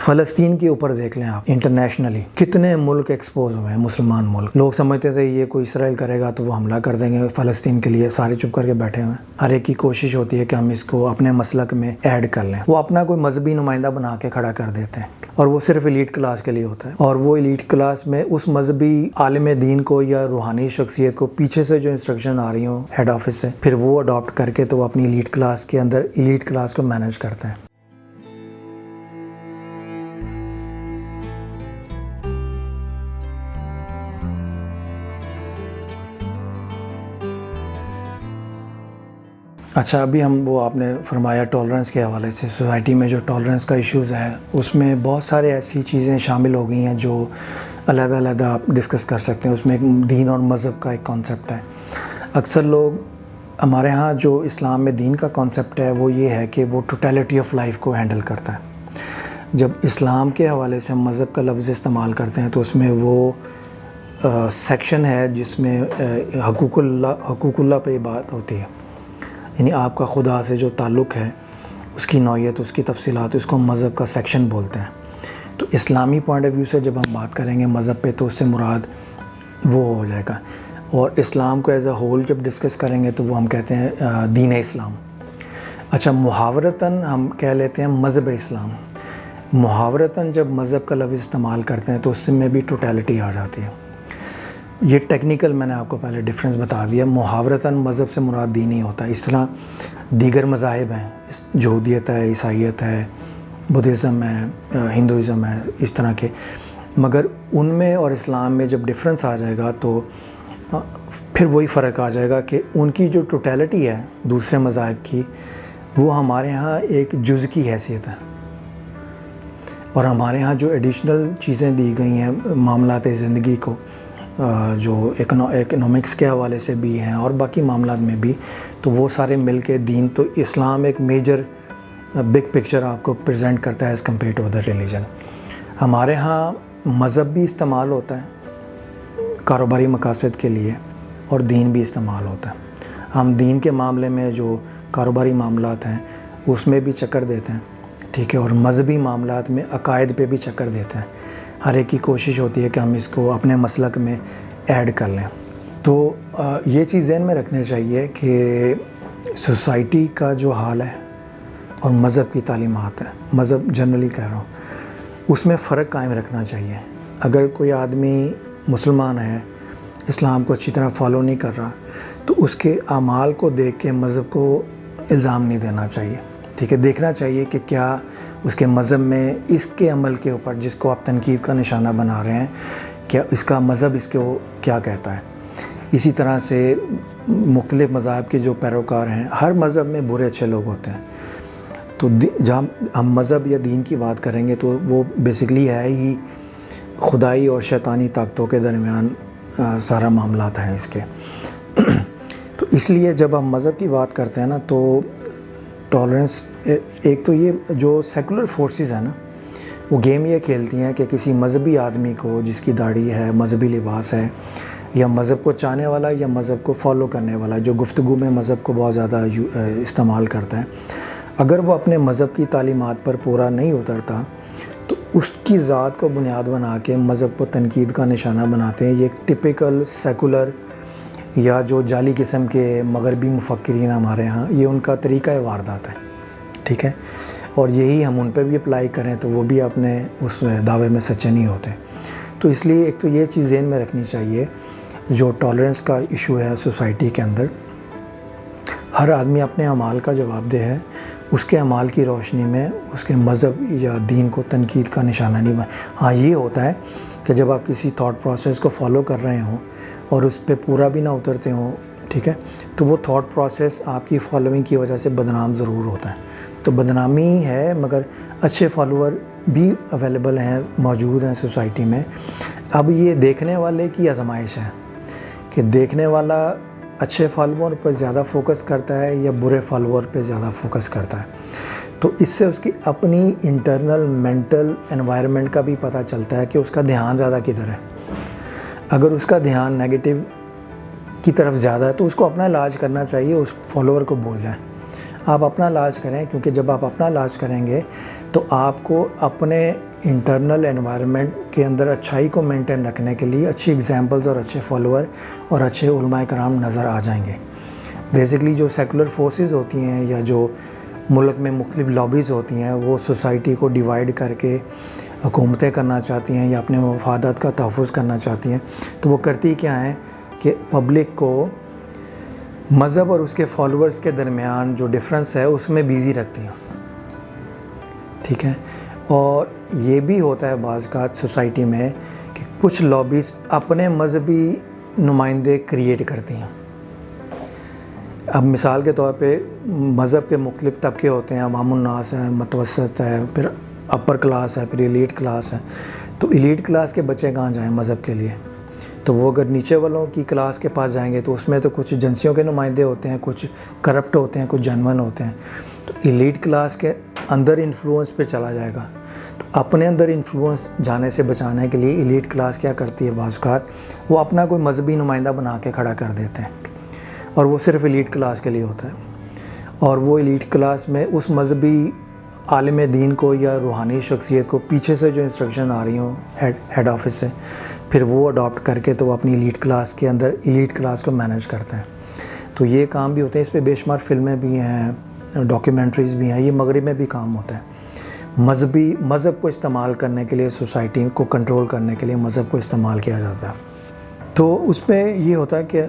فلسطین کے اوپر دیکھ لیں آپ، انٹرنیشنلی کتنے ملک ایکسپوز ہوئے ہیں، مسلمان ملک. لوگ سمجھتے تھے یہ کوئی اسرائیل کرے گا تو وہ حملہ کر دیں گے فلسطین کے لیے، سارے چپ کر کے بیٹھے ہوئے ہیں. ہر ایک کی کوشش ہوتی ہے کہ ہم اس کو اپنے مسلک میں ایڈ کر لیں. وہ اپنا کوئی مذہبی نمائندہ بنا کے کھڑا کر دیتے ہیں، اور وہ صرف ایلیٹ کلاس کے لیے ہوتا ہے. اور وہ ایلیٹ کلاس میں اس مذہبی عالم دین کو یا روحانی شخصیت کو پیچھے سے جو انسٹرکشن آ رہی ہوں ہیڈ آفس سے، پھر وہ اڈاپٹ کر کے تو وہ اپنی ایلیٹ کلاس کے اندر ایلیٹ کلاس کو مینیج کرتے ہیں. اچھا، ابھی ہم وہ آپ نے فرمایا ٹالرنس کے حوالے سے، سوسائٹی میں جو ٹالرنس کا ایشوز ہے اس میں بہت سارے ایسی چیزیں شامل ہو گئی ہیں جو علیحدہ علیحدہ آپ ڈسکس کر سکتے ہیں. اس میں ایک دین اور مذہب کا ایک کانسیپٹ ہے. اکثر لوگ ہمارے ہاں جو اسلام میں دین کا کانسیپٹ ہے وہ یہ ہے کہ وہ ٹوٹیلٹی آف لائف کو ہینڈل کرتا ہے. جب اسلام کے حوالے سے ہم مذہب کا لفظ استعمال کرتے ہیں تو اس میں وہ سیکشن ہے جس میں حقوق اللہ پہ بات ہوتی ہے، یعنی آپ کا خدا سے جو تعلق ہے، اس کی نوعیت، اس کی تفصیلات، اس کو مذہب کا سیکشن بولتے ہیں. تو اسلامی پوائنٹ آف ویو سے جب ہم بات کریں گے مذہب پہ تو اس سے مراد وہ ہو جائے گا. اور اسلام کو ایز اے ہول جب ڈسکس کریں گے تو وہ ہم کہتے ہیں دین اسلام. اچھا، محاورتاً ہم کہہ لیتے ہیں مذہب اسلام. محاورتاً جب مذہب کا لفظ استعمال کرتے ہیں تو اس میں بھی ٹوٹیلٹی آ جاتی ہے. یہ ٹیکنیکل میں نے آپ کو پہلے ڈفرینس بتا دیا. محاورتاً مذہب سے مراد دین ہی ہوتا ہے. اس طرح دیگر مذاہب ہیں، یہودیت ہے، عیسائیت ہے، بدھزم ہے، ہندوازم ہے، اس طرح کے، مگر ان میں اور اسلام میں جب ڈفرینس آ جائے گا تو پھر وہی فرق آ جائے گا کہ ان کی جو ٹوٹیلٹی ہے دوسرے مذاہب کی، وہ ہمارے ہاں ایک جز کی حیثیت ہے، اور ہمارے ہاں جو ایڈیشنل چیزیں دی گئی ہیں معاملات زندگی کو، جو اکنامکس کے حوالے سے بھی ہیں اور باقی معاملات میں بھی، تو وہ سارے مل کے دین. تو اسلام ایک میجر بگ پکچر آپ کو پریزنٹ کرتا ہے as compare to other religion. ہمارے ہاں مذہب بھی استعمال ہوتا ہے کاروباری مقاصد کے لیے، اور دین بھی استعمال ہوتا ہے. ہم دین کے معاملے میں جو کاروباری معاملات ہیں اس میں بھی چکر دیتے ہیں، ٹھیک ہے، اور مذہبی معاملات میں عقائد پہ بھی چکر دیتے ہیں. ہر ایک کی کوشش ہوتی ہے کہ ہم اس کو اپنے مسلک میں ایڈ کر لیں. تو یہ چیز ذہن میں رکھنا چاہیے کہ سوسائٹی کا جو حال ہے اور مذہب کی تعلیمات ہے، مذہب جنرلی کہہ رہا ہوں، اس میں فرق قائم رکھنا چاہیے. اگر کوئی آدمی مسلمان ہے، اسلام کو اچھی طرح فالو نہیں کر رہا، تو اس کے اعمال کو دیکھ کے مذہب کو الزام نہیں دینا چاہیے. ٹھیک ہے، دیکھنا چاہیے کہ کیا اس کے مذہب میں اس کے عمل کے اوپر جس کو آپ تنقید کا نشانہ بنا رہے ہیں، کیا اس کا مذہب اس کو کیا کہتا ہے. اسی طرح سے مختلف مذاہب کے جو پیروکار ہیں، ہر مذہب میں برے اچھے لوگ ہوتے ہیں. تو جہاں ہم مذہب یا دین کی بات کریں گے تو وہ بیسکلی ہے ہی خدائی اور شیطانی طاقتوں کے درمیان سارا معاملات ہیں اس کے. تو اس لیے جب ہم مذہب کی بات کرتے ہیں نا تو ٹالرنس، ایک تو یہ جو سیکولر فورسز ہیں نا، وہ گیم یہ کھیلتی ہیں کہ کسی مذہبی آدمی کو جس کی داڑھی ہے، مذہبی لباس ہے، یا مذہب کو چاہنے والا یا مذہب کو فالو کرنے والا، جو گفتگو میں مذہب کو بہت زیادہ استعمال کرتا ہے، اگر وہ اپنے مذہب کی تعلیمات پر پورا نہیں اترتا تو اس کی ذات کو بنیاد بنا کے مذہب کو تنقید کا نشانہ بناتے ہیں. یہ ایک ٹپیکل سیکولر یا جو جعلی قسم کے مغربی مفکرین ہمارے ہاں، یہ ان کا طریقہ واردات ہے. ٹھیک ہے، اور یہی ہم ان پہ بھی اپلائی کریں تو وہ بھی اپنے اس دعوے میں سچے نہیں ہوتے. تو اس لیے ایک تو یہ چیز ذہن میں رکھنی چاہیے، جو ٹالرنس کا ایشو ہے سوسائٹی کے اندر، ہر آدمی اپنے اعمال کا جواب دہ ہے. اس کے اعمال کی روشنی میں اس کے مذہب یا دین کو تنقید کا نشانہ نہیں بنا. ہاں، یہ ہوتا ہے کہ جب آپ کسی تھاٹ پروسیس کو فالو کر رہے ہوں اور اس پہ پورا بھی نہ اترتے ہوں، ٹھیک ہے، تو وہ تھاٹ پروسیس آپ کی فالوئنگ کی وجہ سے بدنام ضرور ہوتا ہے. تو بدنامی ہے، مگر اچھے فالوور بھی اویلیبل ہیں، موجود ہیں سوسائٹی میں. اب یہ دیکھنے والے کی آزمائش ہے کہ دیکھنے والا اچھے فالوور پر زیادہ فوکس کرتا ہے یا برے فالوور پہ زیادہ فوکس کرتا ہے. تو اس سے اس کی اپنی انٹرنل مینٹل انوائرمنٹ کا بھی پتہ چلتا ہے کہ اس کا دھیان زیادہ کدھر ہے. اگر اس کا دھیان نیگیٹو کی طرف زیادہ ہے تو اس کو اپنا علاج کرنا چاہیے، اس فالوور کو بھول جائیں. آپ اپنا علاج کریں، کیونکہ جب آپ اپنا علاج کریں گے تو آپ کو اپنے انٹرنل انوائرمنٹ کے اندر اچھائی کو مینٹین رکھنے کے لیے اچھی ایگزامپلز اور اچھے فالوور اور اچھے علماء کرام نظر آ جائیں گے. بیسکلی جو سیکولر فورسز ہوتی ہیں یا جو ملک میں مختلف لابیز ہوتی ہیں وہ سوسائٹی کو ڈیوائیڈ کر کے حکومتیں کرنا چاہتی ہیں یا اپنے مفادات کا تحفظ کرنا چاہتی ہیں. تو وہ کرتی کیا ہیں کہ پبلک کو مذہب اور اس کے فالوورز کے درمیان جو ڈفرینس ہے اس میں بیزی رکھتی ہیں. ٹھیک ہے. اور یہ بھی ہوتا ہے بعض کا سوسائٹی میں کہ کچھ لابیز اپنے مذہبی نمائندے کریٹ کرتی ہیں. اب مثال کے طور پہ مذہب کے مختلف طبقے ہوتے ہیں. عوام الناس ہے, متوسط ہے, پھر اپر کلاس ہے, پھر ایلیٹ کلاس ہے. تو ایلیٹ کلاس کے بچے کہاں جائیں مذہب کے لیے؟ تو وہ اگر نیچے والوں کی کلاس کے پاس جائیں گے تو اس میں تو کچھ ایجنسیوں کے نمائندے ہوتے ہیں, کچھ کرپٹ ہوتے ہیں, کچھ جینون ہوتے ہیں. تو ایلیٹ کلاس کے اندر انفلوئنس پہ چلا جائے گا. تو اپنے اندر انفلوئنس جانے سے بچانے کے لیے ایلیٹ کلاس کیا کرتی ہے بعض اوقات وہ اپنا کوئی مذہبی نمائندہ بنا کے کھڑا کر دیتے ہیں اور وہ صرف ایلیٹ کلاس کے لیے ہوتا ہے. اور وہ ایلیٹ کلاس میں اس مذہبی عالم دین کو یا روحانی شخصیت کو پیچھے سے جو انسٹرکشن آ رہی ہوں ہیڈ آفس سے, پھر وہ اڈاپٹ کر کے تو وہ اپنی ایلیٹ کلاس کے اندر ایلیٹ کلاس کو مینیج کرتے ہیں. تو یہ کام بھی ہوتے ہیں. اس پہ بے شمار فلمیں بھی ہیں, ڈاکیومنٹریز بھی ہیں. یہ مغرب میں بھی کام ہوتا ہے. مذہب کو استعمال کرنے کے لیے, سوسائٹی کو کنٹرول کرنے کے لیے مذہب کو استعمال کیا جاتا ہے. تو اس میں یہ ہوتا ہے کہ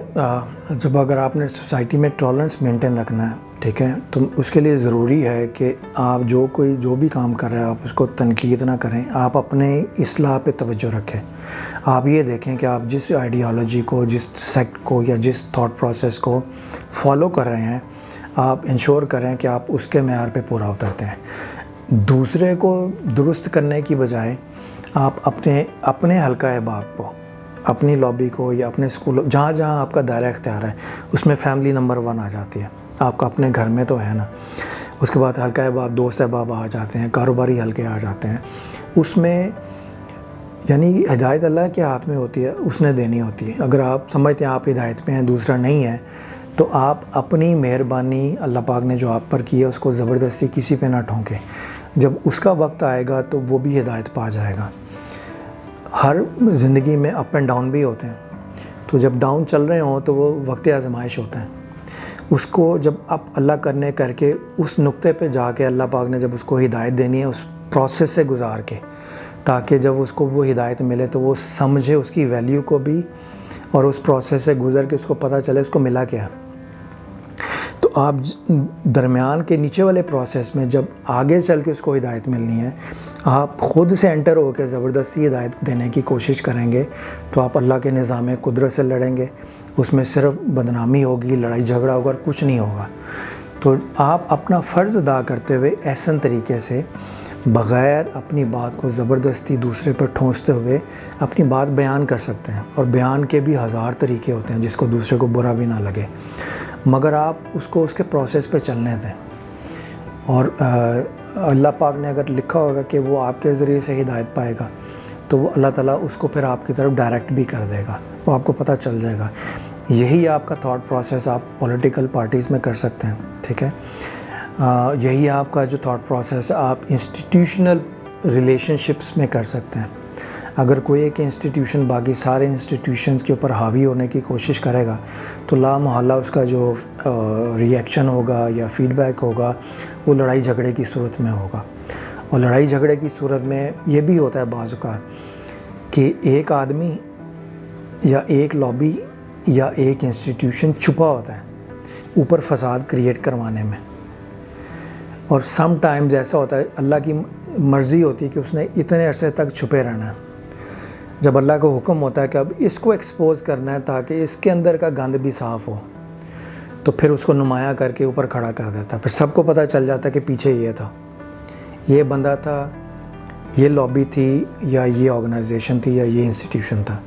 جب اگر آپ نے سوسائٹی میں ٹالرنس مینٹین رکھنا ہے, ٹھیک ہے, تو اس کے لیے ضروری ہے کہ آپ جو بھی کام کر رہے ہیں آپ اس کو تنقید نہ کریں. آپ اپنے اصلاح پہ توجہ رکھیں. آپ یہ دیکھیں کہ آپ جس آئیڈیالوجی کو, جس سیکٹ کو یا جس تھاٹ پروسیس کو فالو کر رہے ہیں آپ انشور کریں کہ آپ اس کے معیار پہ پورا اترتے ہیں. دوسرے کو درست کرنے کی بجائے آپ اپنے حلقہ احباب کو, اپنی لابی کو یا اپنے اسکول, جہاں جہاں آپ کا دائرہ اختیار ہے اس میں فیملی نمبر 1 آ جاتی ہے. آپ کا اپنے گھر میں تو ہے نا. اس کے بعد حلقہ احباب, دوست احباب آ جاتے ہیں, کاروباری حلقے آ جاتے ہیں. اس میں یعنی ہدایت اللہ کے ہاتھ میں ہوتی ہے, اس نے دینی ہوتی ہے. اگر آپ سمجھتے ہیں آپ ہدایت میں ہیں, دوسرا نہیں ہے, تو آپ اپنی مہربانی اللہ پاک نے جو آپ پر کی ہے اس کو زبردستی کسی پہ نہ ٹھونکیں. جب اس کا وقت آئے گا تو وہ بھی ہدایت پا جائے گا. ہر زندگی میں اپ اینڈ ڈاؤن بھی ہوتے ہیں. تو جب ڈاؤن چل رہے ہوں تو وہ وقت آزمائش ہوتا ہے. اس کو جب آپ اللہ کرنے کر کے اس نقطے پہ جا کے اللہ پاک نے جب اس کو ہدایت دینی ہے اس پروسیس سے گزار کے, تاکہ جب اس کو وہ ہدایت ملے تو وہ سمجھے اس کی ویلیو کو بھی, اور اس پروسیس سے گزر کے اس کو پتہ چلے اس کو ملا کیا. تو آپ درمیان کے نیچے والے پروسیس میں جب آگے چل کے اس کو ہدایت ملنی ہے, آپ خود سے انٹر ہو کے زبردستی ہدایت دینے کی کوشش کریں گے تو آپ اللہ کے نظام قدرت سے لڑیں گے. اس میں صرف بدنامی ہوگی, لڑائی جھگڑا ہوگا اور کچھ نہیں ہوگا. تو آپ اپنا فرض ادا کرتے ہوئے احسن طریقے سے, بغیر اپنی بات کو زبردستی دوسرے پر ٹھونستے ہوئے اپنی بات بیان کر سکتے ہیں. اور بیان کے بھی 1000 طریقے ہوتے ہیں جس کو دوسرے کو برا بھی نہ لگے, مگر آپ اس کو اس کے پروسیس پہ چلنے دیں. اور اللہ پاک نے اگر لکھا ہوگا کہ وہ آپ کے ذریعے سے ہدایت پائے گا تو وہ اللہ تعالیٰ اس کو پھر آپ کی طرف ڈائریکٹ بھی کر دے گا, وہ آپ کو پتہ چل جائے گا. یہی آپ کا تھاٹ پروسیس آپ پولیٹیکل پارٹیز میں کر سکتے ہیں. ٹھیک ہے. یہی آپ کا جو تھاٹ پروسیس آپ انسٹیٹیوشنل ریلیشن شپس میں کر سکتے ہیں. اگر کوئی ایک انسٹیٹیوشن باقی سارے انسٹیٹیوشنز کے اوپر حاوی ہونے کی کوشش کرے گا تو لا محالہ اس کا جو ری ایکشن ہوگا یا فیڈ بیک ہوگا وہ لڑائی جھگڑے کی صورت میں ہوگا. اور لڑائی جھگڑے کی صورت میں یہ بھی ہوتا ہے بعض اوقات کہ ایک آدمی یا ایک لابی یا ایک انسٹیٹیوشن چھپا ہوتا ہے اوپر فساد کریٹ کروانے میں. اور سم ٹائمز ایسا ہوتا ہے اللہ کی مرضی ہوتی ہے کہ اس نے اتنے عرصے تک چھپے رہنا ہے. جب اللہ کو حکم ہوتا ہے کہ اب اس کو ایکسپوز کرنا ہے تاکہ اس کے اندر کا گند بھی صاف ہو, تو پھر اس کو نمایاں کر کے اوپر کھڑا کر دیتا ہے. پھر سب کو پتہ چل جاتا ہے کہ پیچھے یہ تھا, یہ بندہ تھا, یہ لابی تھی یا یہ آرگنائزیشن تھی یا یہ انسٹیٹیوشن تھا.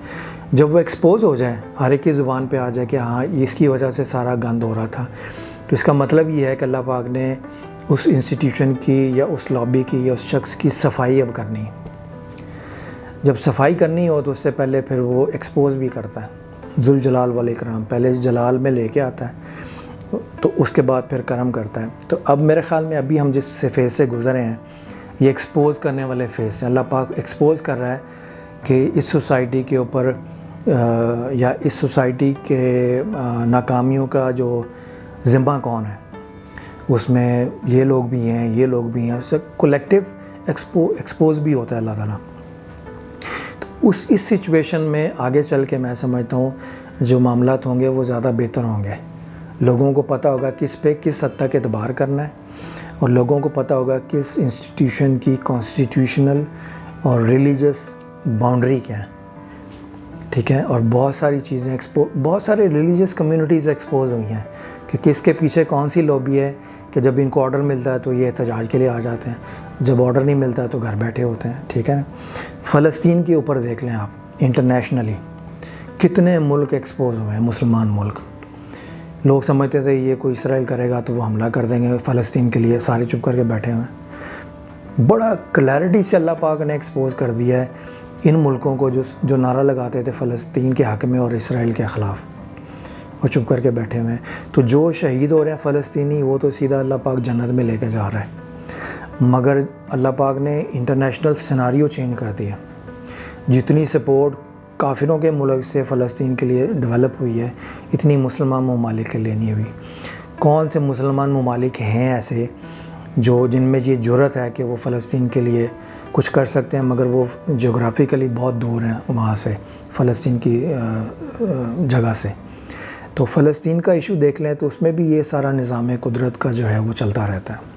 جب وہ ایکسپوز ہو جائے, ہر ایک کی زبان پہ آ جائے کہ ہاں اس کی وجہ سے سارا گند ہو رہا تھا, تو اس کا مطلب یہ ہے کہ اللہ پاک نے اس انسٹیٹیوشن کی یا اس لابی کی یا اس شخص کی صفائی اب کرنی ہے. جب صفائی کرنی ہو تو اس سے پہلے پھر وہ ایکسپوز بھی کرتا ہے. ذوالجلال والاکرام پہلے جلال میں لے کے آتا ہے تو اس کے بعد پھر کرم کرتا ہے. تو اب میرے خیال میں ابھی ہم جس فیز سے گزرے ہیں یہ ایکسپوز کرنے والے فیس ہیں. اللہ پاک ایکسپوز کر رہا ہے کہ اس سوسائٹی کے اوپر یا اس سوسائٹی کے ناکامیوں کا جو ذمہ کون ہے. اس میں یہ لوگ بھی ہیں، یہ لوگ بھی ہیں، اس سے کولیکٹیو ایکسپوز بھی ہوتا ہے اللہ تعالیٰ. تو اس سچویشن میں آگے چل کے میں سمجھتا ہوں جو معاملات ہوں گے وہ زیادہ بہتر ہوں گے. لوگوں کو پتہ ہوگا کس پہ کس حد تک اعتبار کرنا ہے، اور لوگوں کو پتہ ہوگا کس انسٹیٹیوشن کی کانسٹیٹیوشنل اور ریلیجس باؤنڈری کیا ہے. ٹھیک ہے. اور بہت ساری چیزیں بہت سارے ریلیجس کمیونٹیز ایکسپوز ہوئی ہیں کہ کس کے پیچھے کون سی لابی ہے کہ جب ان کو آرڈر ملتا ہے تو یہ احتجاج کے لیے آ جاتے ہیں، جب آرڈر نہیں ملتا ہے تو گھر بیٹھے ہوتے ہیں. ٹھیک ہے نا. فلسطین کے اوپر دیکھ لیں آپ، انٹرنیشنلی کتنے ملک ایکسپوز ہوئے ہیں، مسلمان ملک. لوگ سمجھتے تھے یہ کوئی اسرائیل کرے گا تو وہ حملہ کر دیں گے فلسطین کے لیے، سارے چپ کر کے بیٹھے ہوئے ہیں. بڑا کلیئرٹی سے اللہ پاک نے ایکسپوز کر دیا ہے ان ملکوں کو جو نعرہ لگاتے تھے فلسطین کے حق میں اور اسرائیل کے خلاف، اور چپ کر کے بیٹھے ہوئے ہیں. تو جو شہید ہو رہے ہیں فلسطینی، وہ تو سیدھا اللہ پاک جنت میں لے کے جا رہا ہے. مگر اللہ پاک نے انٹرنیشنل سیناریو چینج کر دیا. جتنی سپورٹ کافروں کے ملک سے فلسطین کے لیے ڈیولپ ہوئی ہے، اتنی مسلمان ممالک کے لیے نہیں ہوئی. کون سے مسلمان ممالک ہیں ایسے جن میں یہ جرأت ہے کہ وہ فلسطین کے لیے کچھ کر سکتے ہیں، مگر وہ جغرافیکلی بہت دور ہیں وہاں سے، فلسطین کی جگہ سے. تو فلسطین کا ایشو دیکھ لیں تو اس میں بھی یہ سارا نظام قدرت کا جو ہے وہ چلتا رہتا ہے.